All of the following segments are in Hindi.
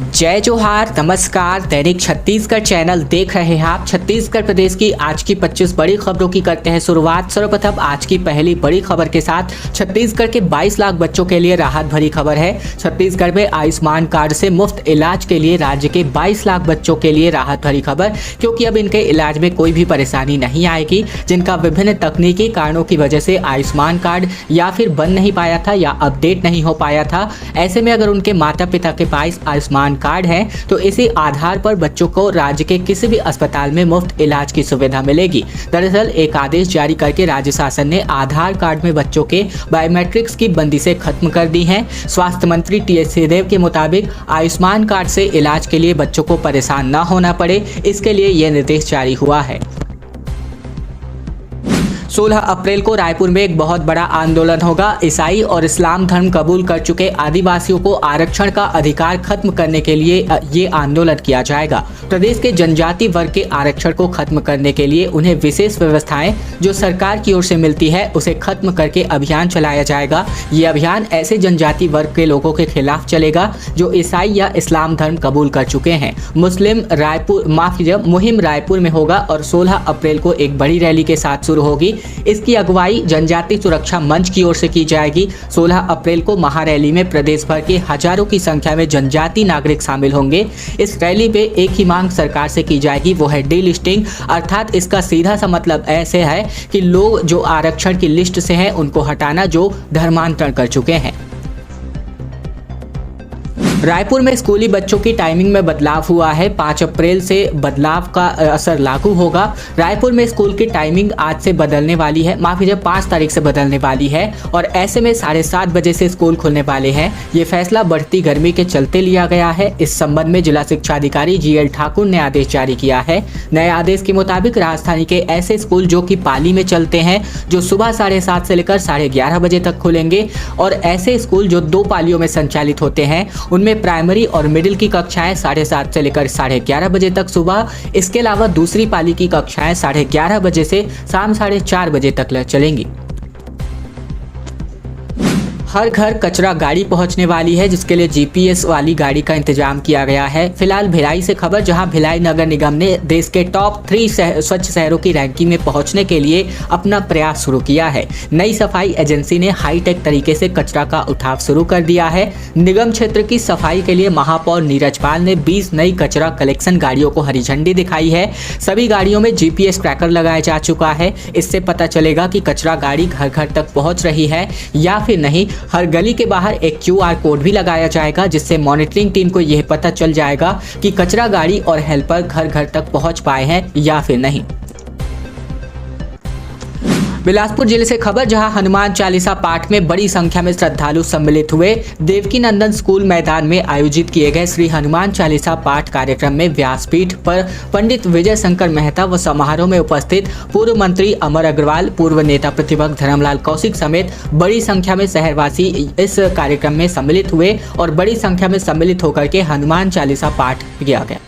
जय जोहार, नमस्कार। दैनिक छत्तीसगढ़ चैनल देख रहे हैं आप। छत्तीसगढ़ प्रदेश की आज की 25 बड़ी खबरों की करते हैं शुरुआत। सर्वप्रथम आज की पहली बड़ी खबर के साथ छत्तीसगढ़ के 22 लाख बच्चों के लिए राहत भरी खबर है। छत्तीसगढ़ में आयुष्मान कार्ड से मुफ्त इलाज के लिए राज्य के 22 लाख बच्चों के लिए राहत भरी खबर, क्योंकि अब इनके इलाज में कोई भी परेशानी नहीं आएगी, जिनका विभिन्न तकनीकी कारणों की वजह से आयुष्मान कार्ड या फिर बन नहीं पाया था या अपडेट नहीं हो पाया था। ऐसे में अगर उनके माता पिता के पास आयुष्मान कार्ड है तो इसी आधार पर बच्चों को राज्य के किसी भी अस्पताल में मुफ्त इलाज की सुविधा मिलेगी। दरअसल एक आदेश जारी करके राज्य शासन ने आधार कार्ड में बच्चों के बायोमेट्रिक्स की बंदी से खत्म कर दी है। स्वास्थ्य मंत्री टी.एस. सिंहदेव के मुताबिक आयुष्मान कार्ड से इलाज के लिए बच्चों को परेशान न होना पड़े, इसके लिए यह निर्देश जारी हुआ है। 16 अप्रैल को रायपुर में एक बहुत बड़ा आंदोलन होगा। ईसाई और इस्लाम धर्म कबूल कर चुके आदिवासियों को आरक्षण का अधिकार खत्म करने के लिए ये आंदोलन किया जाएगा। प्रदेश के जनजाति वर्ग के आरक्षण को खत्म करने के लिए उन्हें विशेष व्यवस्थाएं जो सरकार की ओर से मिलती है उसे खत्म करके अभियान चलाया जाएगा। ये अभियान ऐसे जनजाति वर्ग के लोगों के खिलाफ चलेगा जो ईसाई या इस्लाम धर्म कबूल कर चुके हैं। मुहिम रायपुर में होगा और 16 अप्रैल को एक बड़ी रैली के साथ शुरू होगी। इसकी अगुवाई जनजाति सुरक्षा मंच की ओर से की जाएगी। 16 अप्रैल को महारैली में प्रदेश भर के हजारों की संख्या में जनजाति नागरिक शामिल होंगे। इस रैली पे एक ही मांग सरकार से की जाएगी, वो है डीलिस्टिंग। अर्थात इसका सीधा सा मतलब ऐसे है कि लोग जो आरक्षण की लिस्ट से हैं उनको हटाना जो धर्मांतरण कर चुके हैं। रायपुर में स्कूली बच्चों की टाइमिंग में बदलाव हुआ है। 5 अप्रैल से बदलाव का असर लागू होगा। रायपुर में स्कूल की टाइमिंग आज से बदलने वाली है, 5 तारीख से बदलने वाली है और ऐसे में 7:30 बजे से स्कूल खुलने वाले हैं। ये फैसला बढ़ती गर्मी के चलते लिया गया है। इस संबंध में जिला शिक्षा अधिकारी जी.एल. ठाकुर ने आदेश जारी किया है। नए आदेश के मुताबिक राजधानी के ऐसे स्कूल जो कि पाली में चलते हैं, जो सुबह 7:30 से लेकर 11:30 बजे तक खुलेंगे, और ऐसे स्कूल जो 2 पालियों में संचालित होते हैं उनमें प्राइमरी और मिडिल की कक्षाएं 7:30 से लेकर 11:30 बजे तक सुबह। इसके अलावा दूसरी पाली की कक्षाएं 11:30 बजे से शाम 4:30 बजे तक चलेंगी। हर घर कचरा गाड़ी पहुंचने वाली है, जिसके लिए जीपीएस वाली गाड़ी का इंतजाम किया गया है। फिलहाल भिलाई से खबर, जहां भिलाई नगर निगम ने देश के टॉप 3 स्वच्छ शहरों की रैंकिंग में पहुंचने के लिए अपना प्रयास शुरू किया है। नई सफाई एजेंसी ने हाईटेक तरीके से कचरा का उठाव शुरू कर दिया है। निगम क्षेत्र की सफाई के लिए महापौर नीरज पाल ने 20 नई कचरा कलेक्शन गाड़ियों को हरी झंडी दिखाई है। सभी गाड़ियों में जीपीएस ट्रैकर लगाया जा चुका है। इससे पता चलेगा कि कचरा गाड़ी घर घर तक पहुंच रही है या फिर नहीं। हर गली के बाहर एक QR कोड भी लगाया जाएगा, जिससे मॉनिटरिंग टीम को यह पता चल जाएगा कि कचरा गाड़ी और हेल्पर घर घर तक पहुंच पाए हैं या फिर नहीं। बिलासपुर जिले से खबर, जहां हनुमान चालीसा पाठ में बड़ी संख्या में श्रद्धालु सम्मिलित हुए। देवकी नंदन स्कूल मैदान में आयोजित किए गए श्री हनुमान चालीसा पाठ कार्यक्रम में व्यासपीठ पर पंडित विजय शंकर मेहता व समारोह में उपस्थित पूर्व मंत्री अमर अग्रवाल, पूर्व नेता प्रतिपक्ष धर्मलाल कौशिक समेत बड़ी संख्या में शहरवासी इस कार्यक्रम में सम्मिलित हुए और बड़ी संख्या में सम्मिलित होकर के हनुमान चालीसा पाठ किया गया।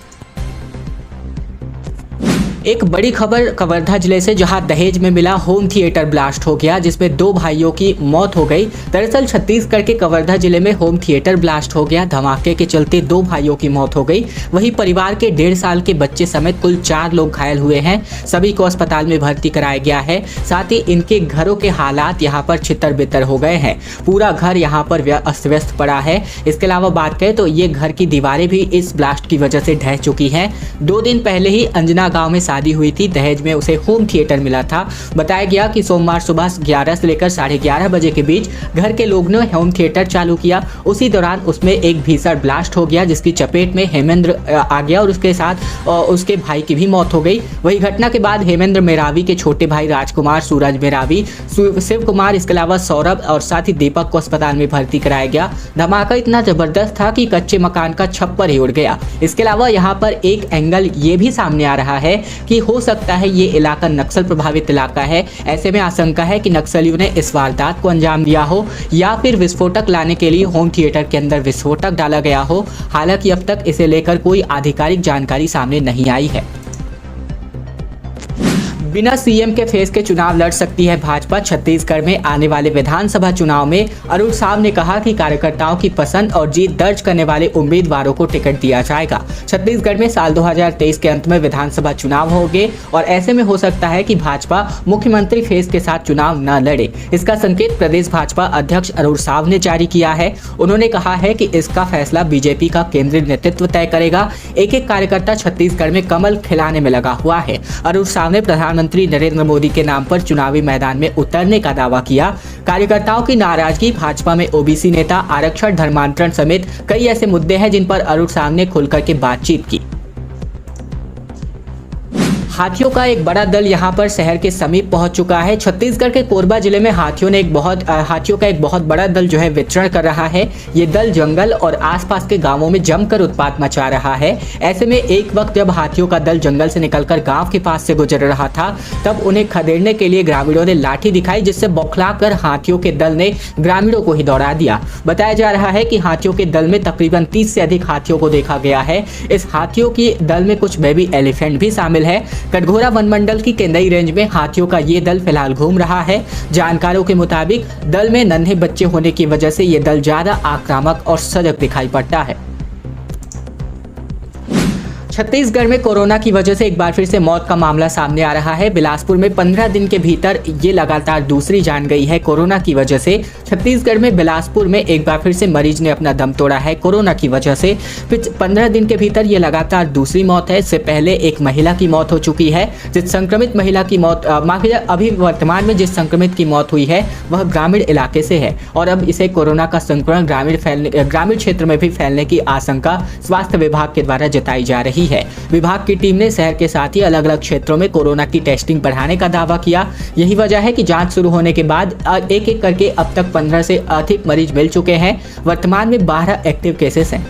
एक बड़ी खबर कवर्धा जिले से, जहां दहेज में मिला होम थिएटर ब्लास्ट हो गया, जिसमें 2 भाइयों की मौत हो गई। दरअसल छत्तीसगढ़ के कवर्धा जिले में होम थिएटर ब्लास्ट हो गया। धमाके के चलते 2 भाइयों की मौत हो गई। वहीं परिवार के 1.5 साल के बच्चे समेत कुल 4 लोग घायल हुए हैं। सभी को अस्पताल में भर्ती कराया गया है। साथ ही इनके घरों के हालात यहाँ पर छितर बितर हो गए हैं। पूरा घर यहाँ पर अस्त व्यस्त पड़ा है। इसके अलावा बात करें तो ये घर की दीवारें भी इस ब्लास्ट की वजह से ढह चुकी हैं। 2 दिन पहले ही अंजना गाँव में शादी हुई थी। दहेज में उसे होम थिएटर मिला था। बताया गया कि सोमवार सुबह 11 से लेकर 11:30 बजे के बीच घर के लोगों ने होम थिएटर चालू किया। उसी दौरान उसमें एक भीषण ब्लास्ट हो गया, जिसकी चपेट में हेमेंद्र आ गया और उसके साथ उसके भाई की भी मौत हो गई। वही घटना के बाद हेमेंद्र मेरावी के छोटे भाई राजकुमार, सूरज मेरावी, शिव कुमार, इसके अलावा सौरभ और साथ ही दीपक को अस्पताल में भर्ती कराया गया। धमाका इतना जबरदस्त था कि कच्चे मकान का छप्पर ही उड़ गया। इसके अलावा यहाँ पर एक एंगल ये भी सामने आ रहा है कि हो सकता है ये इलाका नक्सल प्रभावित इलाका है। ऐसे में आशंका है कि नक्सलियों ने इस वारदात को अंजाम दिया हो या फिर विस्फोटक लाने के लिए होम थिएटर के अंदर विस्फोटक डाला गया हो। हालांकि अब तक इसे लेकर कोई आधिकारिक जानकारी सामने नहीं आई है। बिना सीएम के फेस के चुनाव लड़ सकती है भाजपा। छत्तीसगढ़ में आने वाले विधानसभा चुनाव में अरुण साव ने कहा कि कार्यकर्ताओं की पसंद और जीत दर्ज करने वाले उम्मीदवारों को टिकट दिया जाएगा। छत्तीसगढ़ में साल 2023 के अंत में विधानसभा चुनाव होंगे और ऐसे में हो सकता है कि भाजपा मुख्यमंत्री फेस के साथ चुनाव न लड़े। इसका संकेत प्रदेश भाजपा अध्यक्ष अरुण साव ने जारी किया है। उन्होंने कहा है कि इसका फैसला बीजेपी का केंद्रीय नेतृत्व तय करेगा। एक कार्यकर्ता छत्तीसगढ़ में कमल खिलाने में लगा हुआ है। अरुण साव ने प्रधानमंत्री नरेंद्र मोदी के नाम पर चुनावी मैदान में उतरने का दावा किया। कार्यकर्ताओं की नाराजगी, भाजपा में ओबीसी नेता, आरक्षण, धर्मांतरण समेत कई ऐसे मुद्दे हैं जिन पर अरुण साव ने खुलकर के बातचीत की। हाथियों का एक बड़ा दल यहां पर शहर के समीप पहुंच चुका है। छत्तीसगढ़ के कोरबा जिले में हाथियों का एक बहुत बड़ा दल जो है विचरण कर रहा है। ये दल जंगल और आसपास के गांवों में जमकर उत्पात मचा रहा है। ऐसे में एक वक्त जब हाथियों का दल जंगल से निकलकर गांव के पास से गुजर रहा था, तब उन्हें खदेड़ने के लिए ग्रामीणों ने लाठी दिखाई, जिससे बौखलाकर हाथियों के दल ने ग्रामीणों को ही दौड़ा दिया। बताया जा रहा है कि हाथियों के दल में तकरीबन 30 से अधिक हाथियों को देखा गया है। इस हाथियों की दल में कुछ बेबी एलिफेंट भी शामिल है। कटघोरा वन मंडल की केंदई रेंज में हाथियों का ये दल फिलहाल घूम रहा है। जानकारों के मुताबिक दल में नन्हे बच्चे होने की वजह से ये दल ज्यादा आक्रामक और सजग दिखाई पड़ता है। छत्तीसगढ़ में कोरोना की वजह से एक बार फिर से मौत का मामला सामने आ रहा है। बिलासपुर में 15 दिन के भीतर ये लगातार दूसरी जान गई है कोरोना की वजह से। छत्तीसगढ़ में बिलासपुर में एक बार फिर से मरीज ने अपना दम तोड़ा है कोरोना की वजह से। फिर 15 दिन के भीतर ये लगातार दूसरी मौत है। इससे पहले एक महिला की मौत हो चुकी है। जिस संक्रमित महिला की मौत अभी वर्तमान में जिस संक्रमित की मौत हुई है वह ग्रामीण इलाके से है और अब इसे कोरोना का संक्रमण ग्रामीण क्षेत्र में भी फैलने की आशंका स्वास्थ्य विभाग के द्वारा जताई जा रही है। विभाग की टीम ने शहर के साथ ही अलग अलग क्षेत्रों में कोरोना की टेस्टिंग बढ़ाने का दावा किया। यही वजह है कि जांच शुरू होने के बाद एक एक करके अब तक 15 से अधिक मरीज मिल चुके हैं। वर्तमान में 12 एक्टिव केसेस हैं।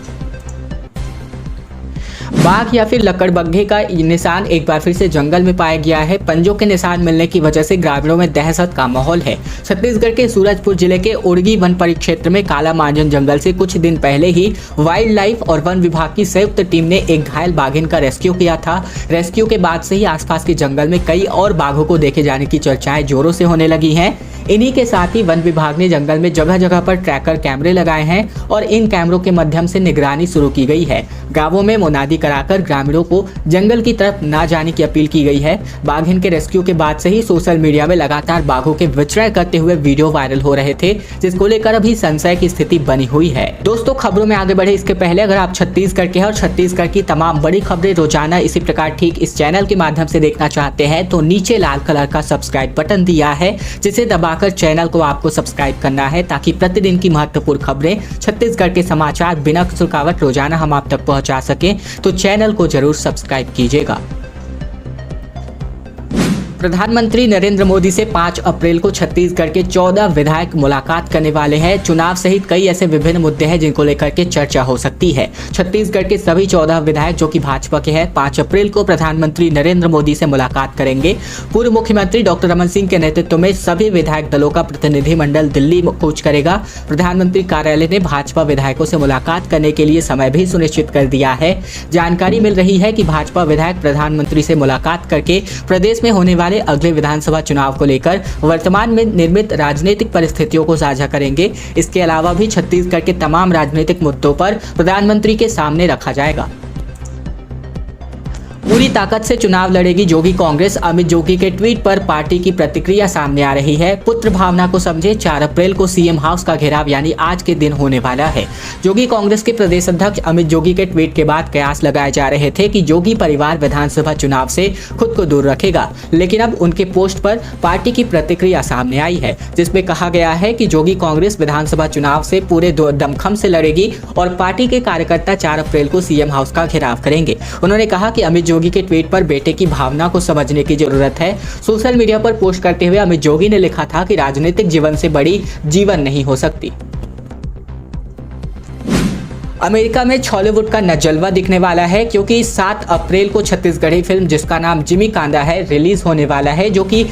बाघ या फिर लकड़बग्घे का निशान एक बार फिर से जंगल में पाया गया है। पंजों के निशान मिलने की वजह से ग्रामीणों में दहशत का माहौल है। छत्तीसगढ़ के सूरजपुर जिले के उड़गी वन परिक्षेत्र में काला मांझन जंगल से कुछ दिन पहले ही वाइल्ड लाइफ और वन विभाग की संयुक्त टीम ने एक घायल बाघिन का रेस्क्यू किया था। रेस्क्यू के बाद से ही आसपास के जंगल में कई और बाघों को देखे जाने की चर्चाएं जोरों से होने लगी हैं। इन्हीं के साथ ही वन विभाग ने जंगल में जगह जगह पर ट्रैकर कैमरे लगाए हैं और इन कैमरों के माध्यम से निगरानी शुरू की गई है। गांवों में मुनादी कराकर ग्रामीणों को जंगल की तरफ न जाने की अपील की गई है। बाघिन के रेस्क्यू के बाद से ही सोशल मीडिया में लगातार बाघों के विचरण करते हुए वीडियो वायरल हो रहे थे, जिसको लेकर अभी संशय की स्थिति बनी हुई है। दोस्तों, खबरों में आगे बढ़े इसके पहले अगर आप छत्तीसगढ़ के हैं और छत्तीसगढ़ की तमाम बड़ी खबरें रोजाना इसी प्रकार ठीक इस चैनल के माध्यम से देखना चाहते हैं तो नीचे लाल कलर का सब्सक्राइब बटन दिया है, जिसे दबाकर चैनल को आपको सब्सक्राइब करना है ताकि प्रतिदिन की महत्वपूर्ण खबरें, छत्तीसगढ़ के समाचार बिना रुकावट रोजाना हम आप तक पहुंचा सकें। तो चैनल को जरूर सब्सक्राइब कीजिएगा। प्रधानमंत्री नरेंद्र मोदी से 5 अप्रैल को छत्तीसगढ़ के 14 विधायक मुलाकात करने वाले हैं। चुनाव सहित कई ऐसे विभिन्न मुद्दे हैं जिनको लेकर के चर्चा हो सकती है। छत्तीसगढ़ के सभी 14 विधायक जो कि भाजपा के हैं 5 अप्रैल को प्रधानमंत्री नरेंद्र मोदी से मुलाकात करेंगे। पूर्व मुख्यमंत्री डॉक्टर रमन सिंह के नेतृत्व में सभी विधायक दलों का प्रतिनिधिमंडल दिल्ली कूच करेगा। प्रधानमंत्री कार्यालय ने भाजपा विधायकों से मुलाकात करने के लिए समय भी सुनिश्चित कर दिया है। जानकारी मिल रही है कि भाजपा विधायक प्रधानमंत्री से मुलाकात करके प्रदेश में होने वाले अगले विधानसभा चुनाव को लेकर वर्तमान में निर्मित राजनीतिक परिस्थितियों को साझा करेंगे। इसके अलावा भी छत्तीसगढ़ के तमाम राजनीतिक मुद्दों पर प्रधानमंत्री के सामने रखा जाएगा। पूरी ताकत से चुनाव लड़ेगी जोगी कांग्रेस, अमित जोगी के ट्वीट पर पार्टी की प्रतिक्रिया सामने आ रही है। पुत्र भावना को समझे, 4 अप्रैल को सीएम हाउस का घेराव यानी आज के दिन होने वाला है। जोगी कांग्रेस के प्रदेश अध्यक्ष अमित जोगी के ट्वीट के बाद कयास लगाए जा रहे थे कि जोगी परिवार विधानसभा चुनाव से खुद को दूर रखेगा, लेकिन अब उनके पोस्ट पर पार्टी की प्रतिक्रिया सामने आई है, जिसमें कहा गया है कि जोगी कांग्रेस विधानसभा चुनाव से पूरे दमखम से लड़ेगी और पार्टी के कार्यकर्ता 4 अप्रैल को सीएम हाउस का घेराव करेंगे। उन्होंने कहा कि अमित जोगी के ट्वीट पर बेटे की भावना को समझने की जरूरत है। सोशल मीडिया पर पोस्ट करते हुए अमित जोगी ने लिखा था कि राजनीतिक जीवन से बड़ी जीवन नहीं हो सकती। अमेरिका में हॉलीवुड का नजलवा दिखने वाला है, क्योंकि 7 अप्रैल को छत्तीसगढ़ी फिल्म जिसका नाम जिमी कांदा है रिलीज होने वाला है, जो कि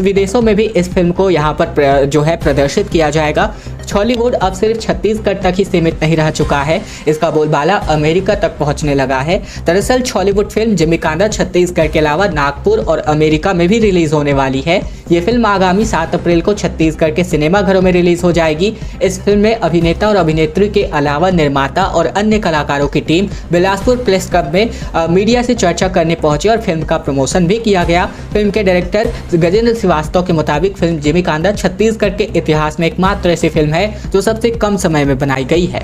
विदेशों में भी इस फिल्म को यहाँ पर जो है प्रदर्शित किया जाएगा। छॉलीवुड अब सिर्फ छत्तीसगढ़ तक ही सीमित नहीं रह चुका है, इसका बोलबाला अमेरिका तक पहुंचने लगा है। दरअसल छॉलीवुड फिल्म जिमीकांदा छत्तीसगढ़ के अलावा नागपुर और अमेरिका में भी रिलीज होने वाली है। ये फिल्म आगामी 7 अप्रैल को छत्तीसगढ़ के सिनेमाघरों में रिलीज हो जाएगी। इस फिल्म में अभिनेता और अभिनेत्री के अलावा निर्माता और अन्य कलाकारों की टीम बिलासपुर प्रेस क्लब में मीडिया से चर्चा करने पहुंचे और फिल्म का प्रमोशन भी किया गया। फिल्म के डायरेक्टर गजेंद्र श्रीवास्तव के मुताबिक फिल्म जिमीकांदा छत्तीसगढ़ के इतिहास में एकमात्र ऐसी फिल्म है जो सबसे कम समय में बनाई गई है।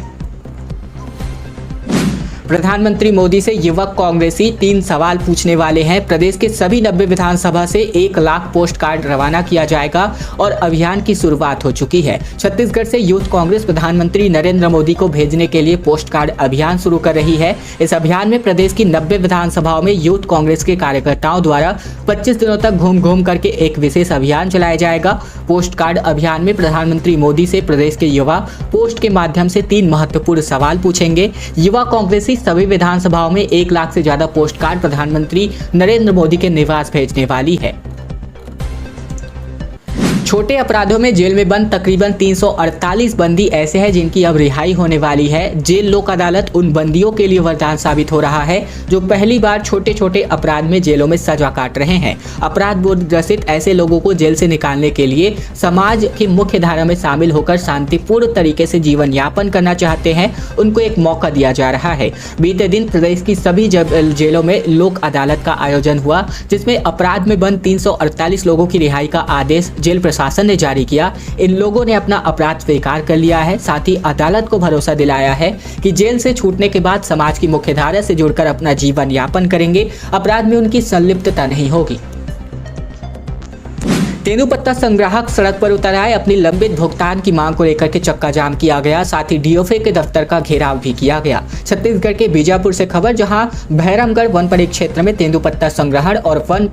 प्रधानमंत्री मोदी से युवक कांग्रेसी 3 सवाल पूछने वाले हैं। प्रदेश के सभी 90 विधानसभा से 1 लाख पोस्ट कार्ड रवाना किया जाएगा और अभियान की शुरुआत हो चुकी है। छत्तीसगढ़ से यूथ कांग्रेस प्रधानमंत्री नरेंद्र मोदी को भेजने के लिए पोस्ट कार्ड अभियान शुरू कर रही है। इस अभियान में प्रदेश की 90 विधानसभाओं में यूथ कांग्रेस के कार्यकर्ताओं द्वारा 25 दिनों तक घूम घूम करके एक विशेष अभियान चलाया जाएगा। पोस्ट कार्ड अभियान में प्रधानमंत्री मोदी से प्रदेश के युवा पोस्ट के माध्यम से 3 महत्वपूर्ण सवाल पूछेंगे। युवा कांग्रेसी सभी विधानसभाओं में 1 लाख से ज्यादा पोस्ट कार्ड प्रधानमंत्री नरेंद्र मोदी के निवास भेजने वाली है। छोटे अपराधों में जेल में बंद तकरीबन 348 बंदी ऐसे हैं जिनकी अब रिहाई होने वाली है। जेल लोक अदालत उन बंदियों के लिए वरदान साबित हो रहा है जो पहली बार छोटे छोटे अपराध में जेलों में सजा काट रहे हैं। अपराध बोध ग्रसित ऐसे लोगों को जेल से निकालने के लिए समाज की मुख्य धारा में शामिल होकर शांतिपूर्ण तरीके से जीवन यापन करना चाहते हैं, उनको एक मौका दिया जा रहा है। बीते दिन प्रदेश की सभी जेलों में लोक अदालत का आयोजन हुआ जिसमें अपराध में बंद 348 लोगों की रिहाई का आदेश जेल प्रशासन ने जारी किया। इन लोगों ने अपना अपराध स्वीकार कर लिया है। साथ ही अदालत को भरोसा दिलाया है कि जेल से छूटने के बाद समाज की मुख्यधारा से जुड़कर अपना जीवन यापन करेंगे, अपराध में उनकी संलिप्तता नहीं होगी। तेंदूपत्ता संग्राहक सड़क पर उतर आए। अपनी लंबित भुगतान की मांग को लेकर के चक्का जाम किया गया, साथ ही डीओफए के दफ्तर का घेराव भी किया गया। छत्तीसगढ़ के बीजापुर से खबर, जहां भैरमगढ़ वन परिक्षेत्र में तेंदूपत्ता संग्रहण और वन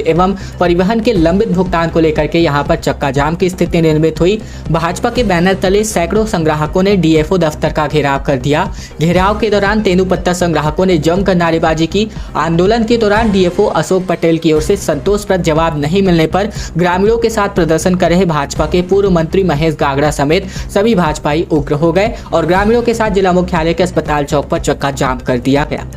एवं परिवहन के लंबित भुगतान को लेकर के यहां पर चक्का जाम की स्थिति निर्मित हुई। भाजपा के बैनर तले सैकड़ों संग्राहकों ने डीएफओ दफ्तर का घेराव कर दिया। घेराव के दौरान तेंदूपत्ता संग्राहकों ने जमकर नारेबाजी की। आंदोलन के दौरान डीएफओ अशोक पटेल की ओर से संतोषप्रद जवाब नहीं मिलने पर ग्रामीणों के साथ प्रदर्शन कर रहे भाजपा के पूर्व मंत्री महेश गागड़ा समेत सभी भाजपाई उग्र हो गए और ग्रामीणों के साथ जिला मुख्यालय के अस्पताल चौक पर चक्का जाम कर दिया गया।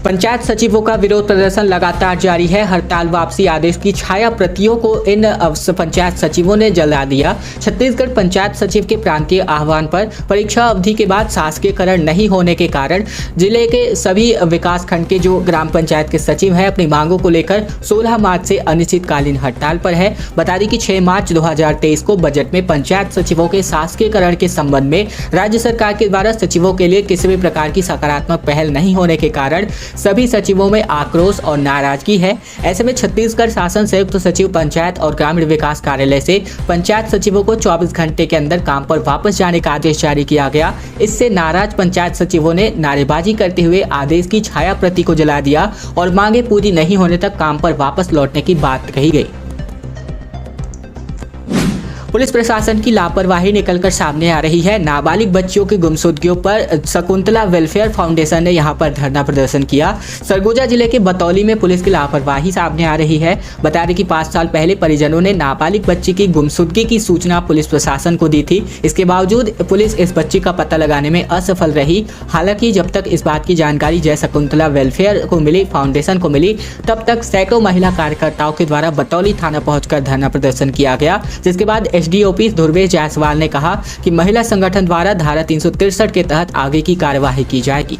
पंचायत सचिवों का विरोध प्रदर्शन लगातार जारी है। हड़ताल वापसी आदेश की छाया प्रतियों को इन पंचायत सचिवों ने जला दिया। छत्तीसगढ़ पंचायत सचिव के प्रांतीय आह्वान पर परीक्षा अवधि के बाद शासकीयकरण नहीं होने के कारण जिले के सभी विकास खंड के जो ग्राम पंचायत के सचिव हैं अपनी मांगों को लेकर 16 मार्च से अनिश्चितकालीन हड़ताल पर है। बता दें कि 6 मार्च 2023 को बजट में पंचायत सचिवों के शासकीयकरण के संबंध में राज्य सरकार के द्वारा सचिवों के लिए किसी भी प्रकार की सकारात्मक पहल नहीं होने के कारण सभी सचिवों में आक्रोश और नाराजगी है। ऐसे में छत्तीसगढ़ शासन संयुक्त सचिव पंचायत और ग्रामीण विकास कार्यालय से पंचायत सचिवों को 24 घंटे के अंदर काम पर वापस जाने का आदेश जारी किया गया। इससे नाराज पंचायत सचिवों ने नारेबाजी करते हुए आदेश की छाया प्रति को जला दिया और मांगे पूरी नहीं होने तक काम पर वापस लौटने की बात कही गई। पुलिस प्रशासन की लापरवाही निकलकर सामने आ रही है। नाबालिग बच्चियों की गुमशुदगियों पर शकुंतला वेलफेयर फाउंडेशन ने यहां पर धरना प्रदर्शन किया। सरगुजा जिले के बतौली में पुलिस की लापरवाही सामने आ रही है। बता दें कि 5 साल पहले परिजनों ने नाबालिग बच्ची की गुमशुदगी की सूचना पुलिस प्रशासन को दी थी। इसके बावजूद पुलिस इस बच्ची का पता लगाने में असफल रही। हालांकि जब तक इस बात की जानकारी जय शकुंतला वेलफेयर को मिली, फाउंडेशन को मिली, तब तक सैकड़ों महिला कार्यकर्ताओं के द्वारा बतौली थाना पहुंचकर धरना प्रदर्शन किया गया। जिसके बाद एसडीओपी ध्रुवेश जायसवाल ने कहा कि महिला संगठन द्वारा धारा 363 के तहत आगे की कार्यवाही की जाएगी।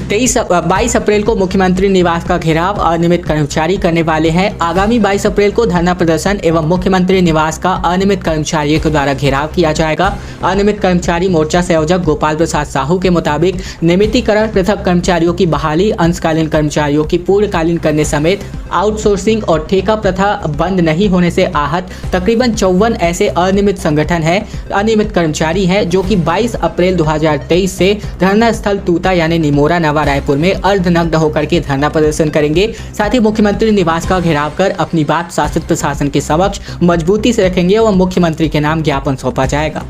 22 अप्रैल को मुख्यमंत्री निवास का घेराव अनियमित कर्मचारी करने वाले हैं। आगामी 22 अप्रैल को धरना प्रदर्शन एवं मुख्यमंत्री निवास का अनियमित कर्मचारियों के द्वारा घेराव किया जाएगा। अनियमित कर्मचारी मोर्चा संयोजक गोपाल प्रसाद साहू के मुताबिक नियमितीकरण, पृथक कर्मचारियों की बहाली, अंशकालीन कर्मचारियों की पूर्णकालीन करने समेत आउटसोर्सिंग और ठेका प्रथा बंद नहीं होने से आहत तकरीबन 54 ऐसे अनियमित संगठन हैं, अनियमित कर्मचारी हैं जो कि 22 अप्रैल 2023 से धरना स्थल तूता यानी निमोरा नवा रायपुर में अर्धनग्न होकर के धरना प्रदर्शन करेंगे। साथ ही मुख्यमंत्री निवास का घेराव कर अपनी बात शासित प्रशासन के समक्ष मजबूती से रखेंगे और मुख्यमंत्री के नाम ज्ञापन सौंपा जाएगा।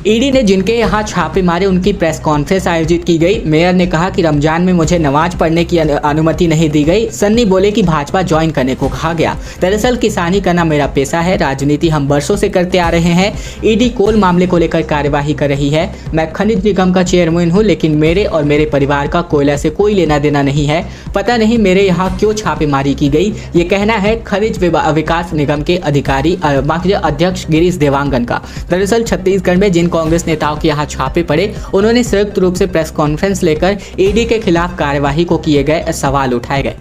ईडी ने जिनके यहाँ छापे मारे उनकी प्रेस कॉन्फ्रेंस आयोजित की गई। मेयर ने कहा कि रमजान में मुझे नमाज पढ़ने की अनुमति नहीं दी गई। सन्नी बोले कि भाजपा ज्वाइन करने को कहा गया। दरअसल किसानी करना मेरा पेशा है, राजनीति हम वर्षों से करते आ रहे हैं। ईडी कोल मामले को लेकर कार्यवाही कर रही है। मैं खनिज निगम का चेयरमैन हूँ, लेकिन मेरे और मेरे परिवार का कोयला से कोई लेना देना नहीं है। पता नहीं मेरे यहाँ क्यों छापेमारी की गई, ये कहना है खनिज विकास निगम के अधिकारी अध्यक्ष गिरीश देवांगन का। दरअसल छत्तीसगढ़ में जिन कांग्रेस नेताओं के यहाँ छापे पड़े, उन्होंने संयुक्त रूप से प्रेस कॉन्फ्रेंस लेकर ईडी के खिलाफ कार्यवाही को किए गए सवाल उठाए गए।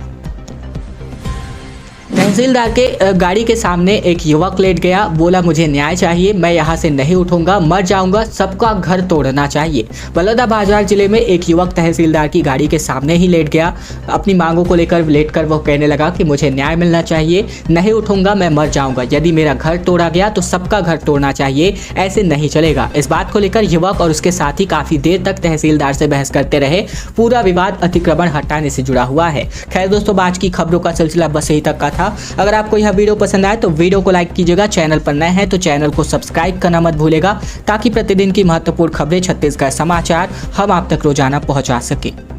तहसीलदार के गाड़ी के सामने एक युवक लेट गया, बोला मुझे न्याय चाहिए, मैं यहाँ से नहीं उठूंगा, मर जाऊंगा, सबका घर तोड़ना चाहिए। बलौदाबाजार जिले में एक युवक तहसीलदार की गाड़ी के सामने ही लेट गया। अपनी मांगों को लेकर लेटकर वो कहने लगा कि मुझे न्याय मिलना चाहिए, नहीं उठूंगा, मैं मर जाऊंगा, यदि मेरा घर तोड़ा गया तो सबका घर तोड़ना चाहिए, ऐसे नहीं चलेगा। इस बात को लेकर युवक और उसके साथी काफी देर तक तहसीलदार से बहस करते रहे। पूरा विवाद अतिक्रमण हटाने से जुड़ा हुआ है। खैर दोस्तों, आज की खबरों का सिलसिला बस यही तक का था। अगर आपको यह वीडियो पसंद आए तो वीडियो को लाइक कीजिएगा। चैनल पर नए हैं तो चैनल को सब्सक्राइब करना मत भूलेगा, ताकि प्रतिदिन की महत्वपूर्ण खबरें, छत्तीसगढ़ समाचार हम आप तक रोजाना पहुंचा सके।